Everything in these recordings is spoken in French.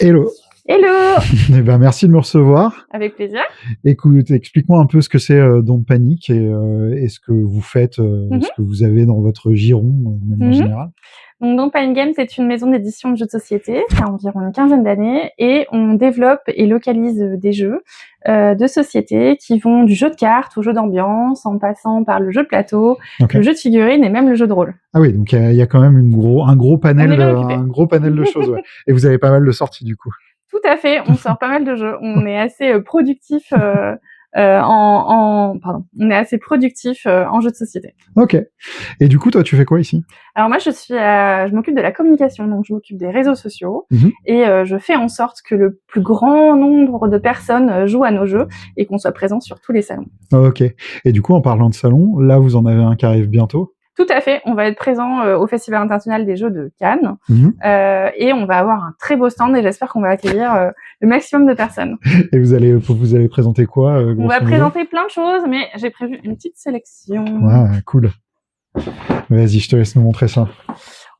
Hello. Hello. Eh ben, merci de me recevoir. Avec plaisir. Écoute, explique-moi un peu ce que c'est Don't Panic et ce que vous faites, ce que vous avez dans votre giron, de manière générale. Donc, Don't Panic Games est une maison d'édition de jeux de société qui a environ une quinzaine d'années et on développe et localise des jeux de société qui vont du jeu de cartes au jeu d'ambiance, en passant par le jeu de plateau, le jeu de figurines et même le jeu de rôle. Ah oui, donc il y a quand même un gros panel de choses. Ouais. Et vous avez pas mal de sorties du coup. Tout à fait, on sort pas mal de jeux. On est assez productif on est assez productif en jeu de société. Ok. Et du coup, toi, tu fais quoi ici ? Alors moi, je m'occupe de la communication, donc je m'occupe des réseaux sociaux et je fais en sorte que le plus grand nombre de personnes jouent à nos jeux et qu'on soit présent sur tous les salons. Ok. Et du coup, en parlant de salon, là, vous en avez un qui arrive bientôt ? Tout à fait, on va être présent au Festival international des jeux de Cannes et on va avoir un très beau stand et j'espère qu'on va accueillir le maximum de personnes. Et vous allez présenter quoi On va présenter plein de choses, mais j'ai prévu une petite sélection. Ouais, cool. Vas-y, je te laisse nous montrer ça.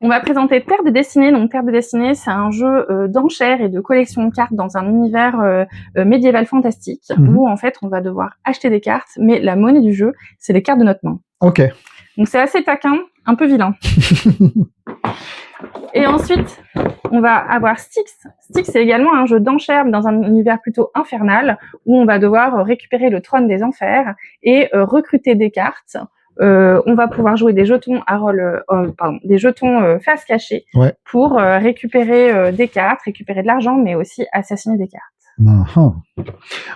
On va présenter Terre de Destinée. Donc Terre de Destinée, c'est un jeu d'enchères et de collection de cartes dans un univers médiéval fantastique où en fait on va devoir acheter des cartes, mais la monnaie du jeu, c'est les cartes de notre main. Ok. Donc c'est assez taquin, un peu vilain. Et ensuite, on va avoir Styx. Styx, c'est également un jeu d'enchères dans un univers plutôt infernal où on va devoir récupérer le trône des enfers et recruter des cartes. On va pouvoir jouer des jetons des jetons face cachée pour récupérer des cartes, récupérer de l'argent, mais aussi assassiner des cartes.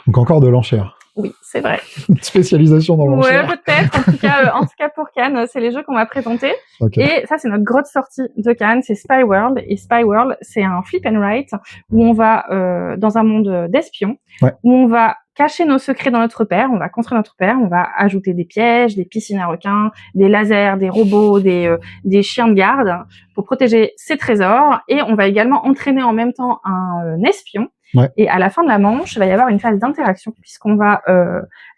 Donc encore de l'enchère. Oui, c'est vrai. Spécialisation dans l'enchère. Ouais, peut-être. En tout cas pour Cannes, c'est les jeux qu'on va présenter. Okay. Et ça, c'est notre grosse sortie de Cannes, c'est Spy World. Et Spy World, c'est un flip and write où on va dans un monde d'espions, où on va cacher nos secrets dans notre père, on va construire notre père, on va ajouter des pièges, des piscines à requins, des lasers, des robots, des chiens de garde pour protéger ses trésors. Et on va également entraîner en même temps un espion. Et à la fin de la manche, il va y avoir une phase d'interaction puisqu'on va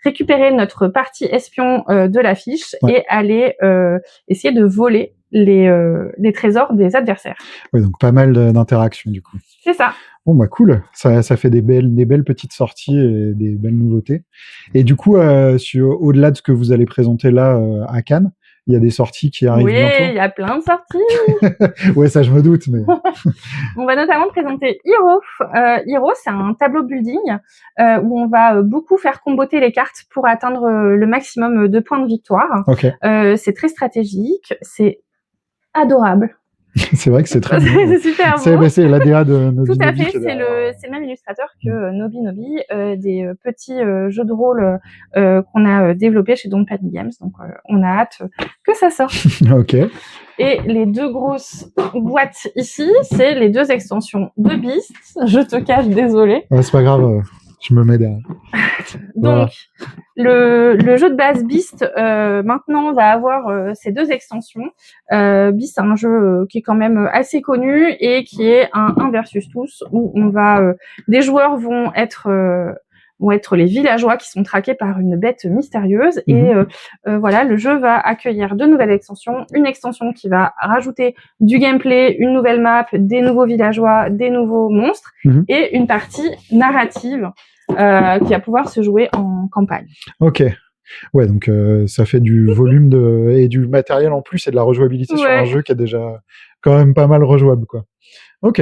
récupérer notre partie espion de la fiche et aller essayer de voler les trésors des adversaires. Oui, donc pas mal d'interactions du coup. C'est ça. Bon bah cool, ça fait des belles petites sorties et des belles nouveautés. Et du coup, au-delà de ce que vous allez présenter là à Cannes, il y a des sorties qui arrivent bientôt. Oui, il y a plein de sorties. Ouais, ça je me doute, mais. On va notamment présenter Hero. Hero, c'est un tableau building où on va beaucoup faire comboter les cartes pour atteindre le maximum de points de victoire. Okay. C'est très stratégique, c'est adorable. C'est vrai que c'est très beau. C'est super beau. C'est l'ADA de Nobi. Tout à fait, c'est le même illustrateur que Nobi, des petits jeux de rôle qu'on a développés chez Don't Panic Games. Donc on a hâte que ça sorte. Ok. Et les deux grosses boîtes ici, c'est les deux extensions de Beast. Je te cache, désolé. Ouais, c'est pas grave. Je me mets derrière. Donc, le jeu de base Beast, maintenant, va avoir ces deux extensions. Beast, c'est un jeu qui est quand même assez connu et qui est un versus tous, où on va, des joueurs vont être les villageois qui sont traqués par une bête mystérieuse. Et voilà, le jeu va accueillir deux nouvelles extensions. Une extension qui va rajouter du gameplay, une nouvelle map, des nouveaux villageois, des nouveaux monstres, et une partie narrative qui va pouvoir se jouer en campagne. Ok. Ouais, donc ça fait du volume et du matériel en plus et de la rejouabilité sur un jeu qui est déjà quand même pas mal rejouable, quoi. Ok.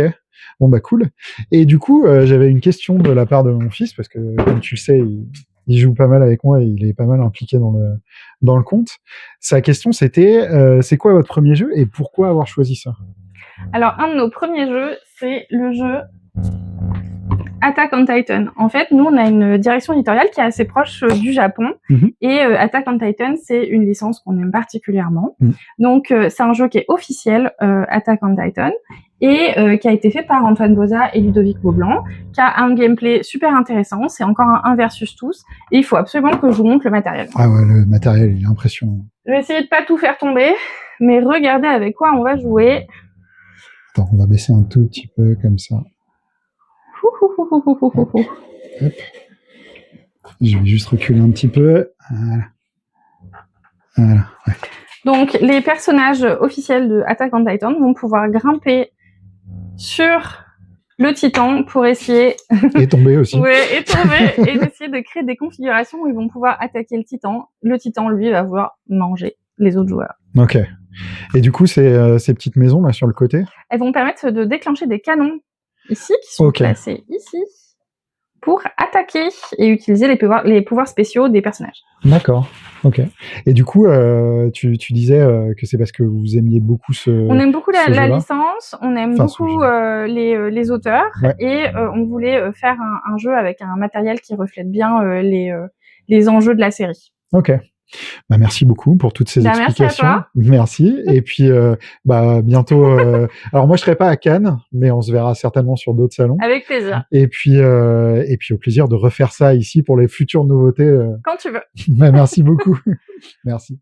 Bon bah cool. Et du coup, j'avais une question de la part de mon fils parce que comme tu le sais, il joue pas mal avec moi et il est pas mal impliqué dans le compte. Sa question c'était c'est quoi votre premier jeu et pourquoi avoir choisi ça ? Alors un de nos premiers jeux, c'est le jeu Attack on Titan. En fait, nous, on a une direction éditoriale qui est assez proche du Japon. Et Attack on Titan, c'est une licence qu'on aime particulièrement. Donc, c'est un jeu qui est officiel, Attack on Titan, et qui a été fait par Antoine Boza et Ludovic Beaublanc, qui a un gameplay super intéressant. C'est encore un versus tous. Et il faut absolument que je vous montre le matériel. Ah ouais, le matériel, il est impressionnant. Je vais essayer de pas tout faire tomber, mais regardez avec quoi on va jouer. Attends, on va baisser un tout petit peu comme ça. Hop. Je vais juste reculer un petit peu. Voilà. Ouais. Donc, les personnages officiels de Attack on Titan vont pouvoir grimper sur le titan pour essayer... Et tomber aussi. Ouais, et tomber, et d'essayer de créer des configurations où ils vont pouvoir attaquer le titan. Le titan, lui, va vouloir manger les autres joueurs. Ok. Et du coup, ces petites maisons là sur le côté, elles vont permettre de déclencher des canons ici, qui sont placés ici, pour attaquer et utiliser les pouvoirs spéciaux des personnages. D'accord. Ok. Et du coup, tu disais que c'est parce que vous aimiez beaucoup on aime beaucoup la licence, on aime beaucoup les auteurs, et on voulait faire un jeu avec un matériel qui reflète bien les enjeux de la série. Ok. Bah, merci beaucoup pour toutes ces explications. Merci à toi. Merci. Et puis, bientôt. Alors moi, je serai pas à Cannes, mais on se verra certainement sur d'autres salons. Avec plaisir. Et puis au plaisir de refaire ça ici pour les futures nouveautés. Quand tu veux. Bah, merci beaucoup. Merci.